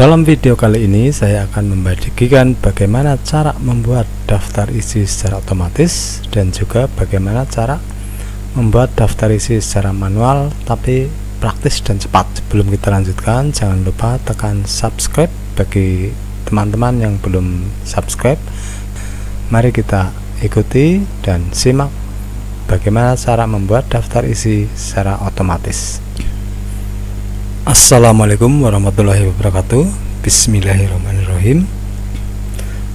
Dalam video kali ini saya akan membagikan bagaimana cara membuat daftar isi secara otomatis dan juga bagaimana cara membuat daftar isi secara manual tapi praktis dan cepat. Sebelum kita lanjutkan, jangan lupa tekan subscribe bagi teman-teman yang belum subscribe. Mari kita ikuti dan simak bagaimana cara membuat daftar isi secara otomatis. Assalamualaikum warahmatullahi wabarakatuh. Bismillahirrahmanirrahim.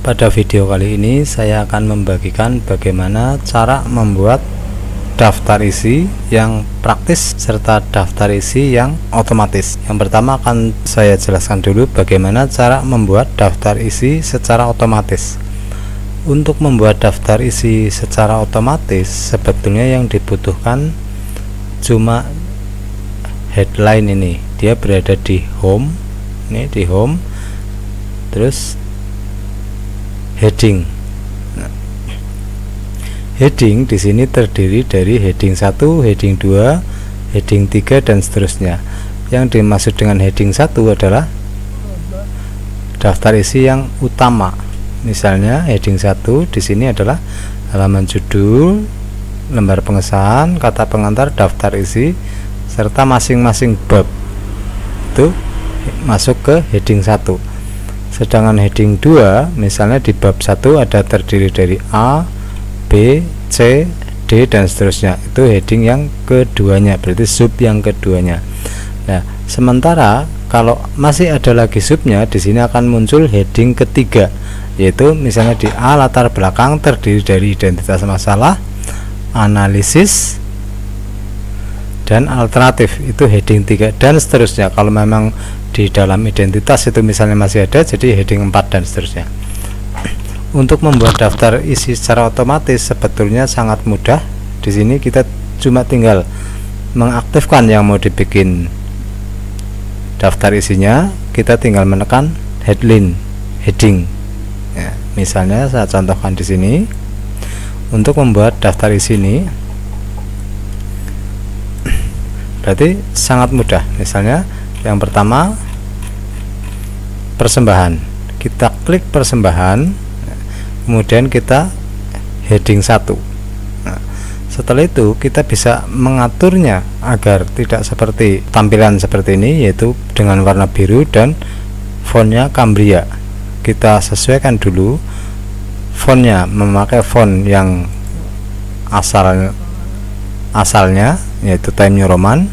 Pada video kali ini saya akan membagikan bagaimana cara membuat daftar isi yang praktis serta daftar isi yang otomatis. Yang pertama akan saya jelaskan dulu bagaimana cara membuat daftar isi secara otomatis. Untuk membuat daftar isi secara otomatis sebetulnya yang dibutuhkan cuma headline ini. Dia berada di home, ini di home, terus heading. Nah, heading di sini terdiri dari heading 1, heading 2, heading 3 dan seterusnya. Yang dimaksud dengan heading 1 adalah daftar isi yang utama. Misalnya heading 1 di sini adalah halaman judul, lembar pengesahan, kata pengantar, daftar isi serta masing-masing bab. Itu masuk ke heading 1. Sedangkan heading 2 misalnya di bab 1 ada terdiri dari A, B, C, D dan seterusnya. Itu heading yang keduanya, berarti sub yang keduanya. Nah, sementara kalau masih ada lagi subnya, di sini akan muncul heading ketiga, yaitu misalnya di A, latar belakang terdiri dari identitas masalah, analisis dan alternatif. Itu heading 3 dan seterusnya. Kalau memang di dalam identitas itu misalnya masih ada, jadi heading 4 dan seterusnya. Untuk membuat daftar isi secara otomatis sebetulnya sangat mudah. Di sini kita cuma tinggal mengaktifkan yang mau dibikin daftar isinya, kita tinggal menekan headline, heading. Ya, misalnya saya contohkan di sini. Untuk membuat daftar isi ini berarti sangat mudah. Misalnya yang pertama persembahan, kita klik persembahan, kemudian kita heading 1. Nah, setelah itu kita bisa mengaturnya agar tidak seperti tampilan seperti ini, yaitu dengan warna biru dan fontnya Cambria. Kita sesuaikan dulu fontnya, memakai font yang asalnya yaitu Times New Roman.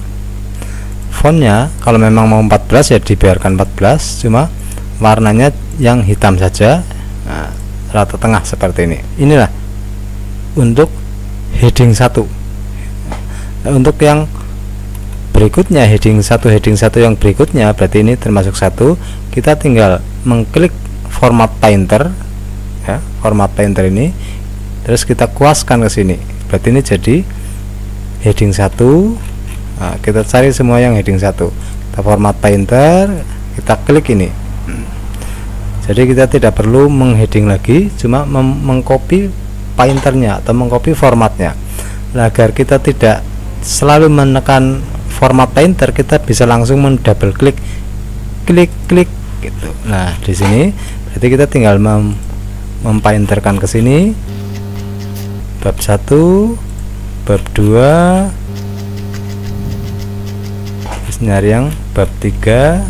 Fontnya kalau memang mau 14 ya dibiarkan 14, cuma warnanya yang hitam saja. Nah, rata tengah seperti ini. Inilah untuk heading 1. Nah, untuk yang berikutnya heading 1 yang berikutnya berarti ini termasuk 1. Kita tinggal mengklik format painter ya, format painter ini, terus kita kuaskan ke sini. Berarti ini jadi heading 1. Nah, kita cari semua yang heading 1, kita format painter, kita klik ini. Jadi kita tidak perlu mengheading lagi, cuma mengcopy painternya atau mengcopy formatnya. Nah, agar kita tidak selalu menekan format painter, kita bisa langsung mendouble klik, klik gitu. Nah, di sini berarti kita tinggal mempainterkan ke sini, bab 1, bab 2, nyari yang bab 3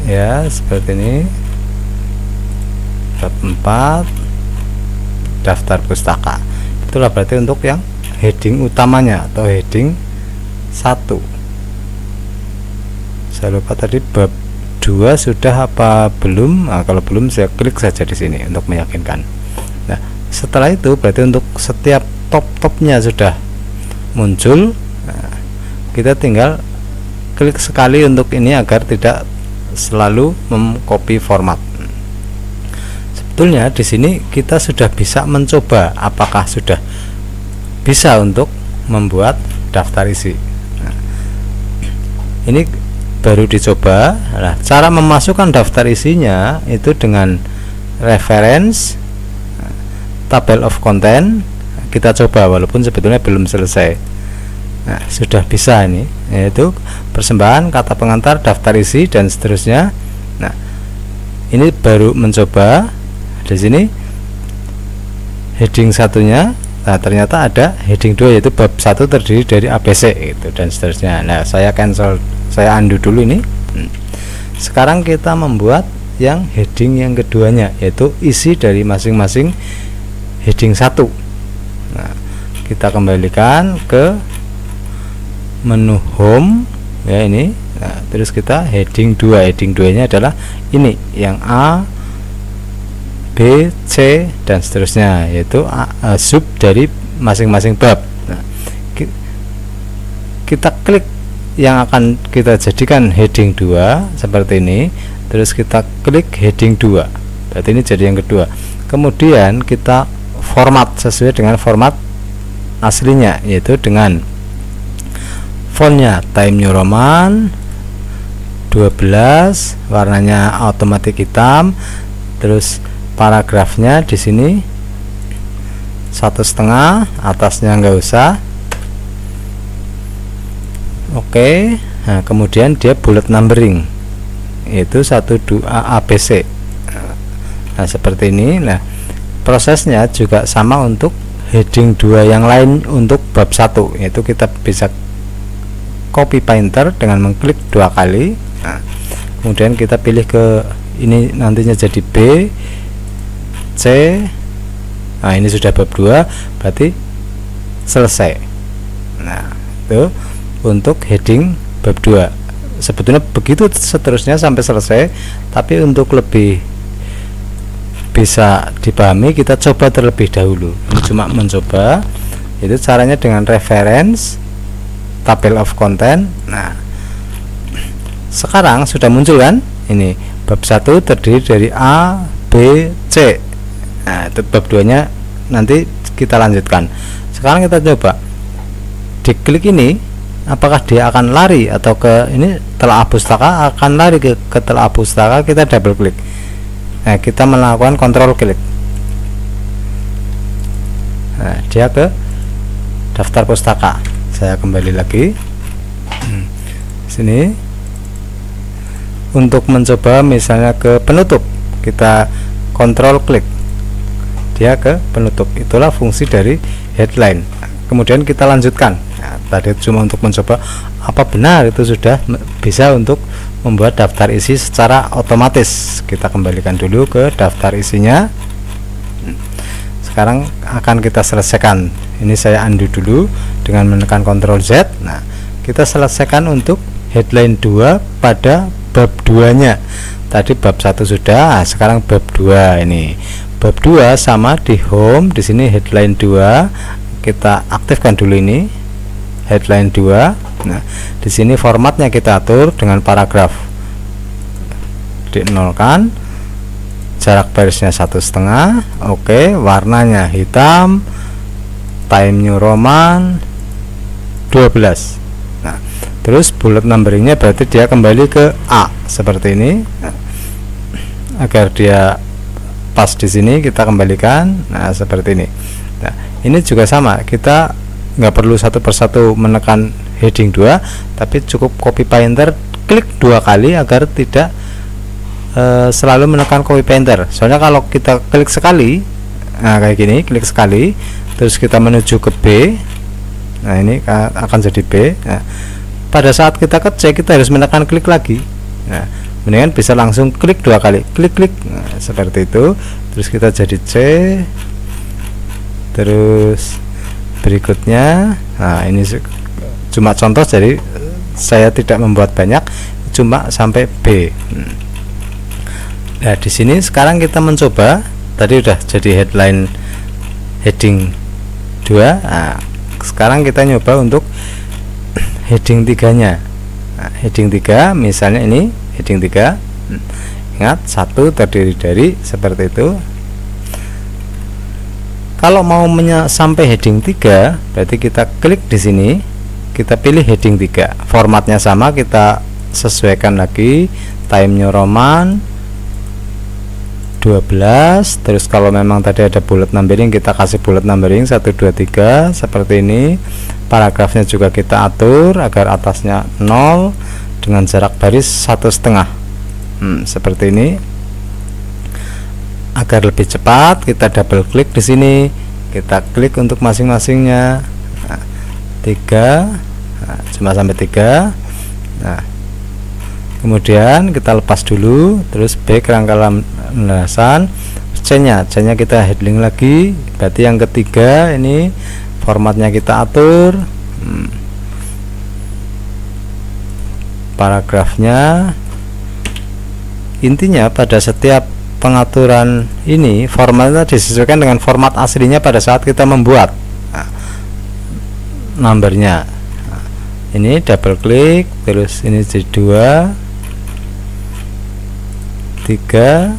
ya, seperti ini, bab 4, daftar pustaka. Itulah berarti untuk yang heading utamanya atau heading 1. Saya lupa tadi bab 2 sudah apa belum. Nah, kalau belum saya klik saja di sini untuk meyakinkan. Nah, setelah itu berarti untuk setiap top-topnya sudah muncul. Nah, kita tinggal klik sekali untuk ini agar tidak selalu mengcopy format. Sebetulnya di sini kita sudah bisa mencoba apakah sudah bisa untuk membuat daftar isi. Nah, ini baru dicoba. Nah, cara memasukkan daftar isinya itu dengan reference, table of content. Kita coba walaupun sebetulnya belum selesai. Nah, sudah bisa ini, yaitu persembahan, kata pengantar, daftar isi dan seterusnya. Nah, ini baru mencoba di sini heading satunya. Nah, ternyata ada heading 2 yaitu bab 1 terdiri dari ABC itu dan seterusnya. Nah, saya cancel, saya undo dulu ini. Sekarang kita membuat yang heading yang keduanya yaitu isi dari masing-masing heading 1. Nah, kita kembalikan ke menu home ya ini. Nah, terus kita heading 2. Heading 2 nya adalah ini yang A, B, C dan seterusnya yaitu sub dari masing-masing bab. Nah, kita klik yang akan kita jadikan heading 2 seperti ini, terus kita klik heading 2, berarti ini jadi yang kedua. Kemudian kita format sesuai dengan format aslinya yaitu dengan fontnya Times New Roman 12, warnanya otomatis hitam, terus paragrafnya di sini 1,5, atasnya nggak usah. Oke. Nah, kemudian dia bullet numbering yaitu 1, 2 ABC. Nah, seperti ini. Nah, prosesnya juga sama untuk heading 2 yang lain untuk bab 1 yaitu kita bisa copy painter dengan mengklik 2 kali. Nah, kemudian kita pilih ke ini nantinya jadi B, C. Nah, ini sudah bab 2 berarti selesai. Nah, itu untuk heading bab 2. Sebetulnya begitu seterusnya sampai selesai, tapi untuk lebih bisa dipahami kita coba terlebih dahulu. Ini cuma mencoba. Itu caranya dengan reference table of content. Nah, sekarang sudah muncul kan? Ini bab 1 terdiri dari A, B, C. Nah, itu bab 2 nya nanti kita lanjutkan. Sekarang kita coba diklik ini, apakah dia akan lari atau ke ini telaah pustaka, akan lari ke telaah pustaka. Kita double klik. Nah, kita melakukan kontrol klik. Nah, dia ke daftar pustaka. Saya kembali lagi sini untuk mencoba misalnya ke penutup, kita kontrol klik, dia ke penutup. Itulah fungsi dari headline. Kemudian kita lanjutkan. Nah, tadi cuma untuk mencoba apa benar itu sudah bisa untuk membuat daftar isi secara otomatis. Kita kembalikan dulu ke daftar isinya. Sekarang akan kita selesaikan. Ini saya undo dulu dengan menekan Ctrl Z. Nah, kita selesaikan untuk headline 2 pada bab 2 nya. Tadi bab 1 sudah, nah, sekarang bab 2 ini. Bab 2 sama di home, di sini headline 2. Kita aktifkan dulu ini headline 2. Nah, di sini formatnya kita atur dengan paragraf dinolkan, jarak barisnya 1,5. Oke, warnanya hitam, Times New Roman 12. Nah, terus bullet numberingnya berarti dia kembali ke A seperti ini. Nah, agar dia pas di sini kita kembalikan. Nah, seperti ini. Nah, ini juga sama, kita nggak perlu satu persatu menekan heading 2, tapi cukup copy painter, klik 2 kali agar tidak selalu menekan copy painter. Soalnya kalau kita klik sekali, nah kayak gini, klik sekali terus kita menuju ke B, nah ini akan jadi B. Nah, pada saat kita ke C kita harus menekan klik lagi. Nah, mendingan bisa langsung klik 2 kali, klik. Nah, seperti itu. Terus kita jadi C. Terus berikutnya, nah ini cuma contoh, jadi saya tidak membuat banyak, cuma sampai B. Nah, di sini sekarang kita mencoba, tadi udah jadi heading 2. Nah, sekarang kita nyoba untuk heading 3 nya. Nah, heading 3 misalnya ini heading 3. Ingat, 1 terdiri dari seperti itu. Kalau mau sampai heading 3, berarti kita klik di sini, kita pilih heading 3. Formatnya sama, kita sesuaikan lagi, Times New Roman 12. Terus kalau memang tadi ada bullet numbering, kita kasih bullet numbering 1, 2, 3 seperti ini. Paragrafnya juga kita atur agar atasnya 0 dengan jarak baris 1,5. seperti ini. Agar lebih cepat, kita double klik di sini, kita klik untuk masing-masingnya. 3, cuma sampai 3. Nah, kemudian kita lepas dulu, terus B kerangka landasan, C-nya kita heading lagi, berarti yang ketiga ini formatnya kita atur. Paragrafnya, intinya pada setiap pengaturan ini formatnya disesuaikan dengan format aslinya pada saat kita membuat numbernya. Ini double klik, terus ini jadi 2, 3,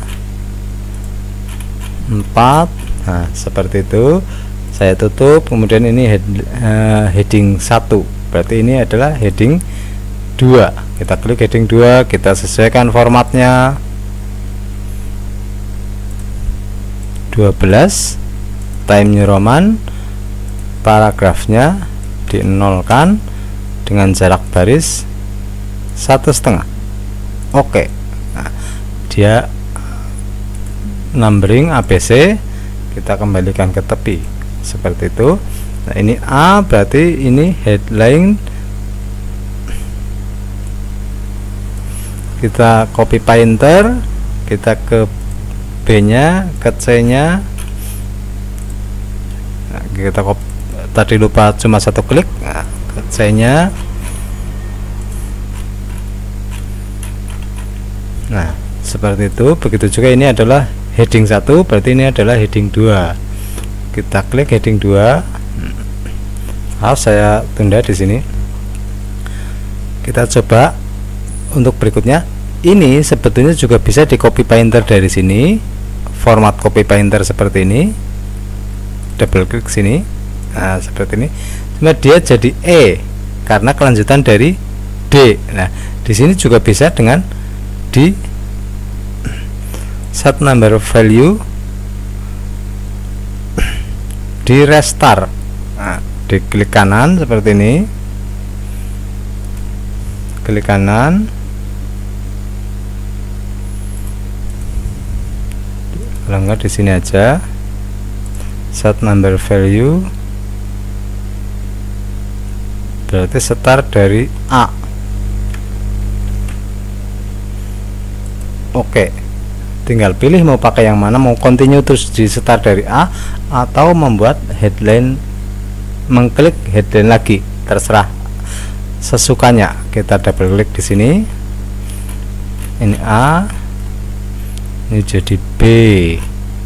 4. Nah, seperti itu. Saya tutup, kemudian ini heading 1, berarti ini adalah heading 2. Kita klik heading 2, kita sesuaikan formatnya. 12, Time New Roman, paragrafnya di-nolkan dengan jarak baris 1,5. Oke. Nah, dia numbering ABC, kita kembalikan ke tepi seperti itu. Nah, ini A, berarti ini headline. Kita copy painter, kita ke B nya, ke C nya. Nah, kita tadi lupa cuma satu klik. Nah, ke C nya. Nah, seperti itu. Begitu juga ini adalah heading 1, berarti ini adalah heading 2. Kita klik heading 2. Saya tunda di sini. Kita coba untuk berikutnya. Ini sebetulnya juga bisa di copy painter dari sini. Format copy painter seperti ini, double klik sini. Nah, seperti ini. Cuma dia jadi E karena kelanjutan dari D. Nah, di sini juga bisa dengan di set number value, di restart. Nah, di klik kanan seperti ini, klik kanan, kalau enggak di sini aja, set number value, berarti start dari A. Oke, tinggal pilih mau pakai yang mana, mau continue terus di start dari A atau membuat headline, mengklik headline lagi, terserah sesukanya. Kita double klik di sini, ini A, ini jadi B.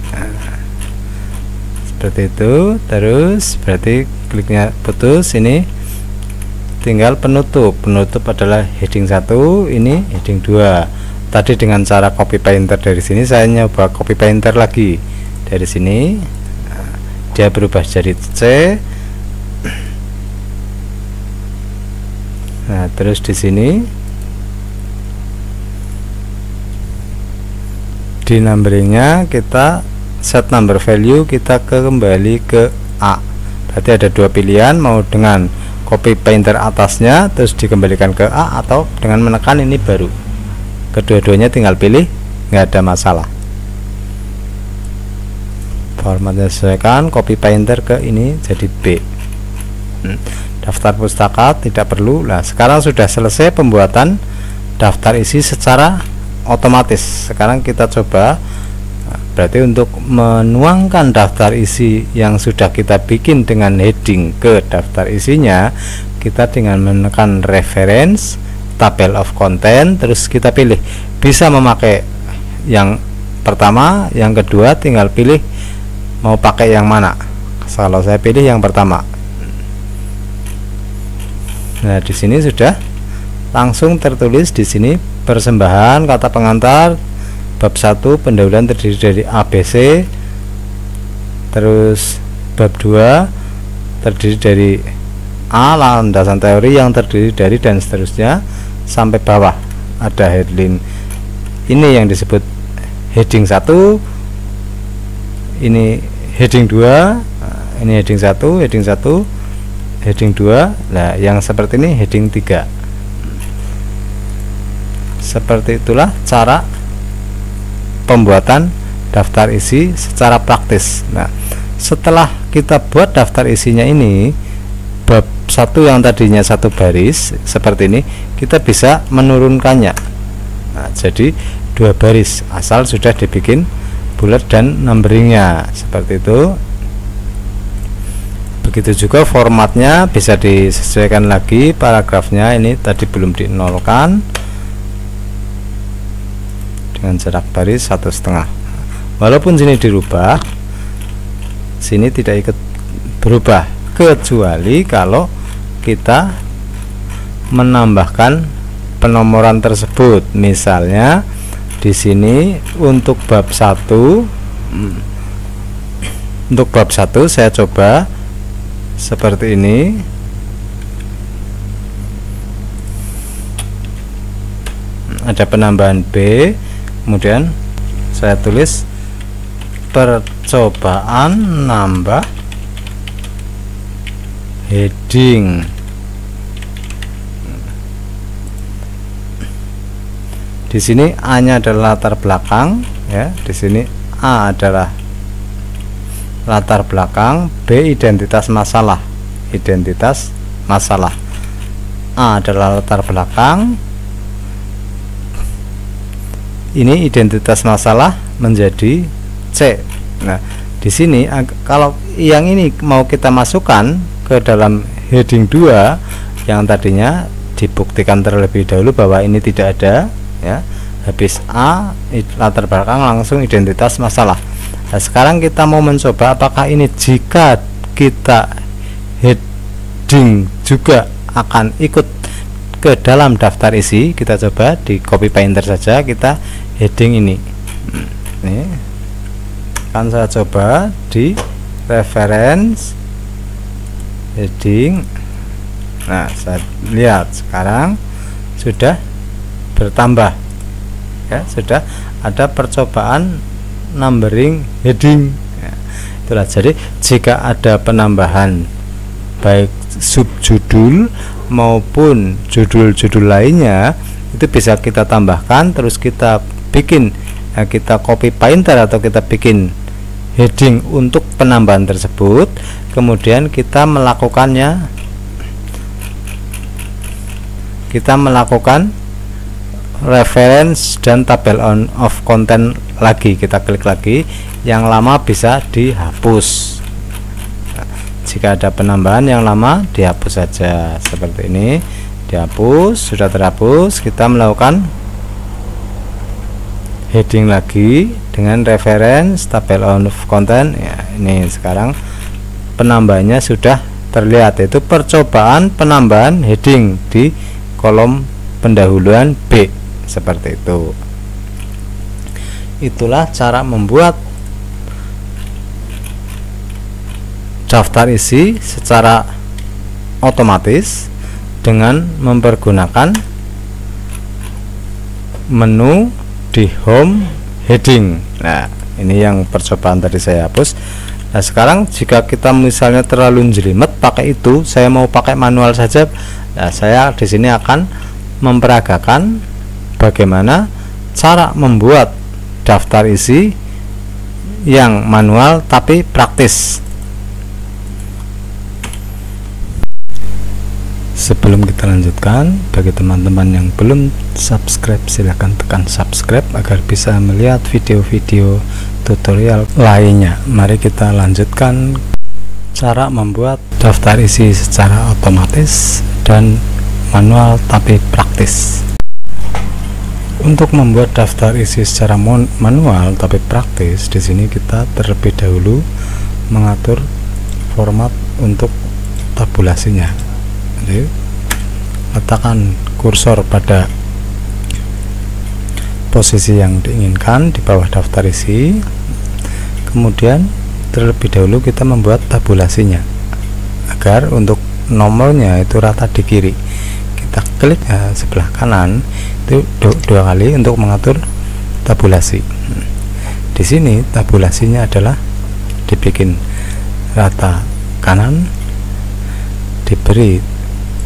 Nah, seperti itu. Terus berarti kliknya putus, ini tinggal penutup. Penutup adalah heading 1, ini heading 2. Tadi dengan cara copy painter dari sini, saya nyoba copy painter lagi dari sini. Nah, dia berubah jadi C. Nah, terus di sini di numberingnya kita set number value, kita kembali ke A. Berarti ada dua pilihan, mau dengan copy painter atasnya terus dikembalikan ke A atau dengan menekan ini baru. Kedua-duanya tinggal pilih, nggak ada masalah. Formatnya sesuaikan, copy painter ke ini jadi B. Daftar pustaka tidak perlu. Nah, sekarang sudah selesai pembuatan daftar isi secara otomatis. Sekarang kita coba. Nah, berarti untuk menuangkan daftar isi yang sudah kita bikin dengan heading ke daftar isinya, kita dengan menekan reference, table of content, terus kita pilih bisa memakai yang pertama, yang kedua, tinggal pilih mau pakai yang mana. Kalau saya pilih yang pertama. Nah, di sini sudah langsung tertulis di sini persembahan kata pengantar bab 1 pendahuluan terdiri dari ABC, terus bab 2 terdiri dari A, landasan teori yang terdiri dari, dan seterusnya sampai bawah ada headline. Ini yang disebut heading 1, ini heading 2, ini heading 1, heading 1, heading 2. Nah, yang seperti ini heading 3. seperti itulah cara pembuatan daftar isi secara praktis. Nah, setelah kita buat daftar isinya ini, bab 1 yang tadinya 1 baris seperti ini, kita bisa menurunkannya. Nah, jadi 2 baris asal sudah dibikin bulat dan numberingnya seperti itu. Begitu juga formatnya bisa disesuaikan lagi. Paragrafnya ini tadi belum dinolkan dengan jarak baris 1,5. Walaupun sini dirubah, sini tidak ikut berubah, kecuali kalau kita menambahkan penomoran tersebut. Misalnya di sini untuk bab 1, saya coba seperti ini. Ada penambahan B, kemudian saya tulis percobaan nambah heading. Di sini A-nya adalah latar belakang, ya. Di sini A adalah latar belakang, B identitas masalah. Identitas masalah. A adalah latar belakang. Ini identitas masalah menjadi C. Nah, di sini kalau yang ini mau kita masukkan ke dalam heading 2 yang tadinya dibuktikan terlebih dahulu bahwa ini tidak ada, ya. Habis A latar belakang langsung identitas masalah. Nah, sekarang kita mau mencoba apakah ini jika kita heading juga akan ikut ke dalam daftar isi. Kita coba di copy painter saja, kita heading ini. Nih, kan saya coba di reference heading. Nah, saya lihat sekarang sudah bertambah, ya, sudah ada percobaan numbering heading, ya. Itulah, jadi jika ada penambahan baik subjudul maupun judul-judul lainnya, itu bisa kita tambahkan, terus kita bikin, ya, kita copy painter atau kita bikin heading untuk penambahan tersebut, kemudian kita melakukan reference dan tabel of content lagi. Kita klik lagi, yang lama bisa dihapus. Nah, jika ada penambahan yang lama dihapus saja seperti ini, dihapus. Sudah terhapus, kita melakukan heading lagi dengan reference tabel of content, ya. Ini sekarang penambahannya sudah terlihat, yaitu percobaan penambahan heading di kolom pendahuluan B, seperti itu. Itulah cara membuat daftar isi secara otomatis dengan mempergunakan menu di home heading. Nah, ini yang percobaan tadi saya hapus. Nah, sekarang jika kita misalnya terlalu jelimet pakai itu, saya mau pakai manual saja. Nah, saya di sini akan memperagakan bagaimana cara membuat daftar isi yang manual tapi praktis. Sebelum kita lanjutkan, bagi teman-teman yang belum subscribe, silahkan tekan subscribe agar bisa melihat video-video tutorial lainnya. Mari kita lanjutkan cara membuat daftar isi secara otomatis dan manual tapi praktis. Untuk membuat daftar isi secara manual tapi praktis, di sini kita terlebih dahulu mengatur format untuk tabulasinya. Jadi, letakkan kursor pada posisi yang diinginkan di bawah daftar isi. Kemudian terlebih dahulu kita membuat tabulasinya agar untuk nomornya itu rata di kiri. Kita klik sebelah kanan itu dua kali untuk mengatur tabulasi. Di sini tabulasinya adalah dibikin rata kanan, diberi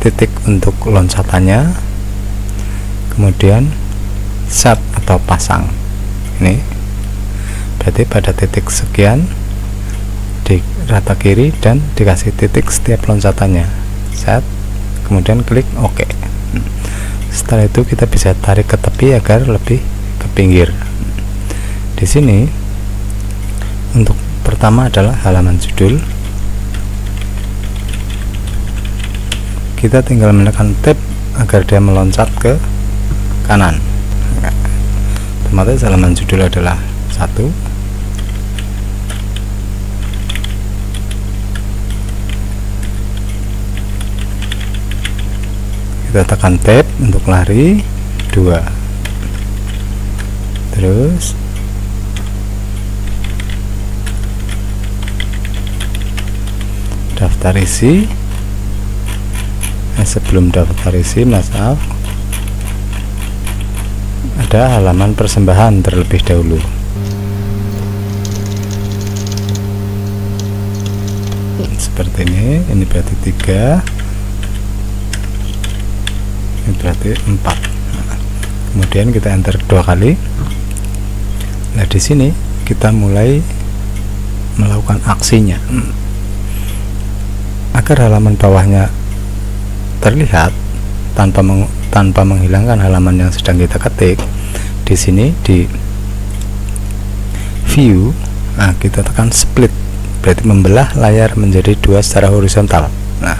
titik untuk loncatannya, kemudian set atau pasang. Ini berarti pada titik sekian di rata kiri dan dikasih titik setiap loncatannya, set, kemudian klik OK. Setelah itu kita bisa tarik ke tepi agar lebih ke pinggir. Di sini untuk pertama adalah halaman judul, kita tinggal menekan tab agar dia meloncat ke kanan. Otomatis halaman judul adalah 1. Kita tekan tab untuk lari, 2. Terus daftar isi. Sebelum daftar isi, maaf, ada halaman persembahan terlebih dahulu. Seperti ini berarti 3, ini berarti 4. Kemudian kita enter 2 kali. Nah, di sini kita mulai melakukan aksinya. Agar halaman bawahnya terlihat tanpa menghilangkan halaman yang sedang kita ketik, di sini di view, nah kita tekan split, berarti membelah layar menjadi 2 secara horizontal. Nah,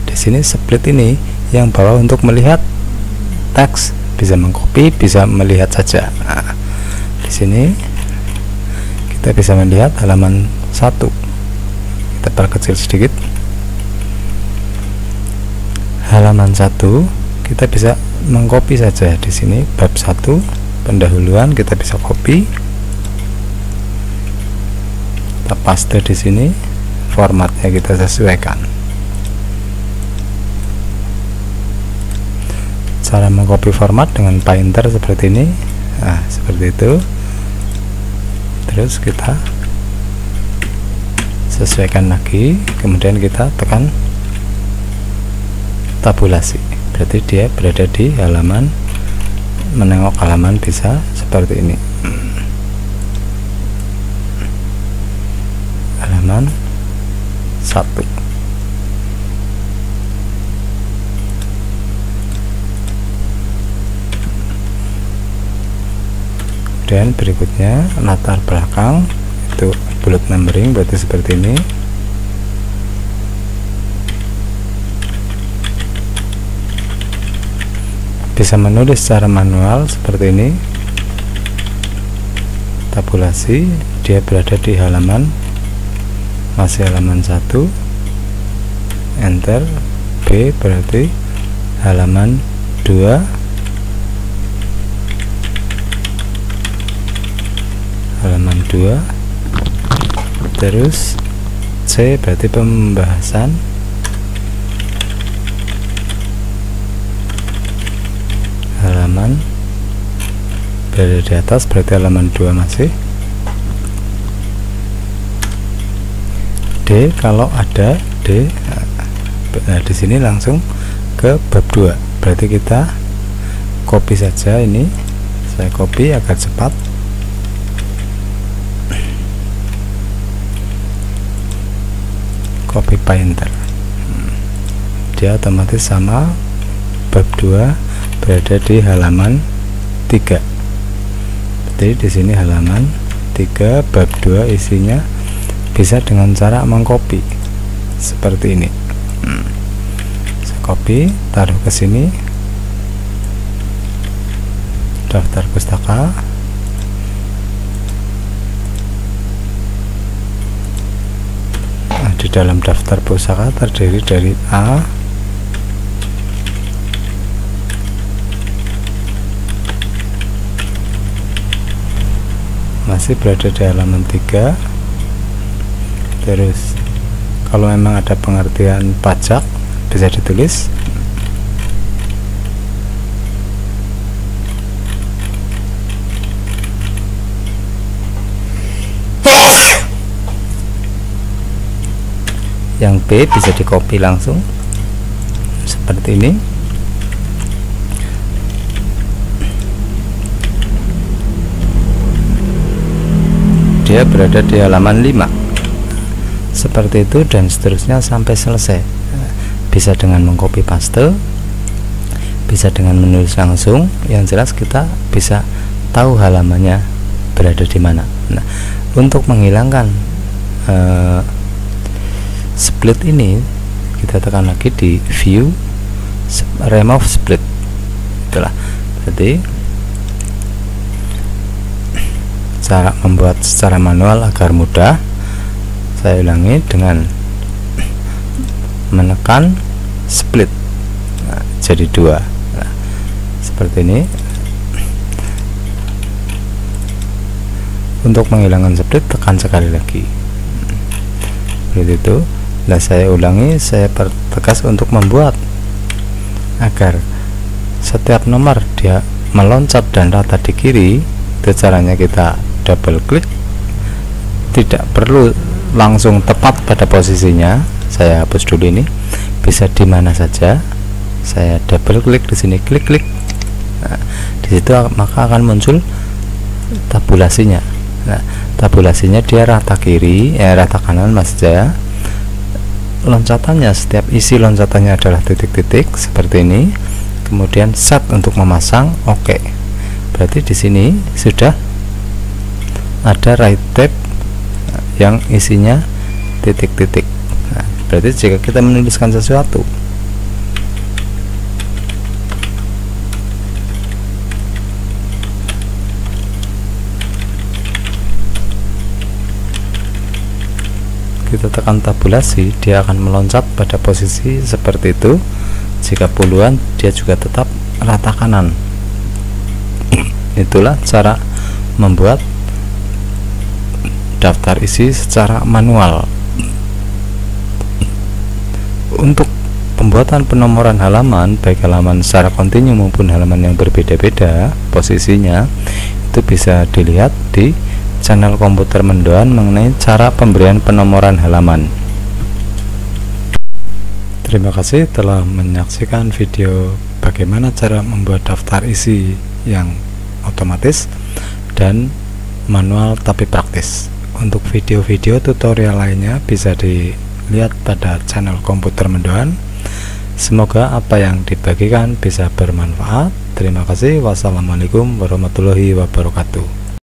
di sini split ini yang bawah untuk melihat teks, bisa mengcopy, bisa melihat saja. Nah, di sini kita bisa melihat halaman 1. Kita perkecil sedikit. Halaman 1 kita bisa mengcopy saja. Di sini bab 1 pendahuluan kita bisa copy, kita paste di sini, formatnya kita sesuaikan. Cara mengcopy format dengan Painter seperti ini. Nah, seperti itu. Terus kita sesuaikan lagi, kemudian kita tekan tabulasi, berarti dia berada di halaman, menengok halaman bisa seperti ini. Halaman 1. Kemudian berikutnya latar belakang itu bullet numbering, berarti seperti ini. Bisa menulis secara manual seperti ini. Tabulasi, dia berada di halaman, masih halaman 1. Enter. B berarti halaman 2. Halaman 2. Terus C berarti pembahasan. Halaman berada di atas, berarti halaman 2 masih. D kalau ada D. Nah, di sini langsung ke bab 2, berarti kita copy saja ini. Saya copy agar cepat. Copy Painter. Dia otomatis sama, bab 2 berada di halaman 3. Jadi di sini halaman 3 bab 2 isinya bisa dengan cara mengcopy seperti ini. Saya copy, taruh ke sini. Daftar pustaka. Nah, di dalam daftar pustaka terdiri dari A, masih berada di halaman 3. Terus kalau memang ada pengertian pajak bisa ditulis. Yang B bisa di copy langsung seperti ini. dia berada di halaman 5. Seperti itu dan seterusnya sampai selesai. Bisa dengan mengcopy paste, bisa dengan menulis langsung. Yang jelas kita bisa tahu halamannya berada di mana. Nah, untuk menghilangkan split ini, kita tekan lagi di view, remove split. Itulah. Jadi cara membuat secara manual agar mudah. Saya ulangi dengan menekan split, nah, jadi 2. Nah, seperti ini. Untuk menghilangkan split, tekan sekali lagi. Seperti itu. Nah, saya ulangi, saya pertegas untuk membuat agar setiap nomor dia meloncat dan rata di kiri. Itu caranya, kita double klik, tidak perlu langsung tepat pada posisinya. Saya hapus dulu ini, bisa di mana saja. Saya double klik di sini, klik. Nah, di situ maka akan muncul tabulasinya. Nah, tabulasinya dia rata kiri, rata kanan mas saya. Loncatannya, setiap isi loncatannya adalah titik-titik seperti ini. Kemudian set untuk memasang, oke. Berarti di sini sudah ada right tab yang isinya titik-titik. Nah, berarti jika kita menuliskan sesuatu, kita tekan tabulasi, dia akan meloncat pada posisi seperti itu. Jika puluhan, dia juga tetap rata kanan. Itulah cara membuat daftar isi secara manual. Untuk pembuatan penomoran halaman, baik halaman secara kontinu maupun halaman yang berbeda-beda posisinya, itu bisa dilihat di channel Komputer Mendoan mengenai cara pemberian penomoran halaman. Terima kasih telah menyaksikan video bagaimana cara membuat daftar isi yang otomatis dan manual tapi praktis. Untuk video-video tutorial lainnya bisa dilihat pada channel Komputer Mendoan. Semoga apa yang dibagikan bisa bermanfaat. Terima kasih. Wassalamualaikum warahmatullahi wabarakatuh.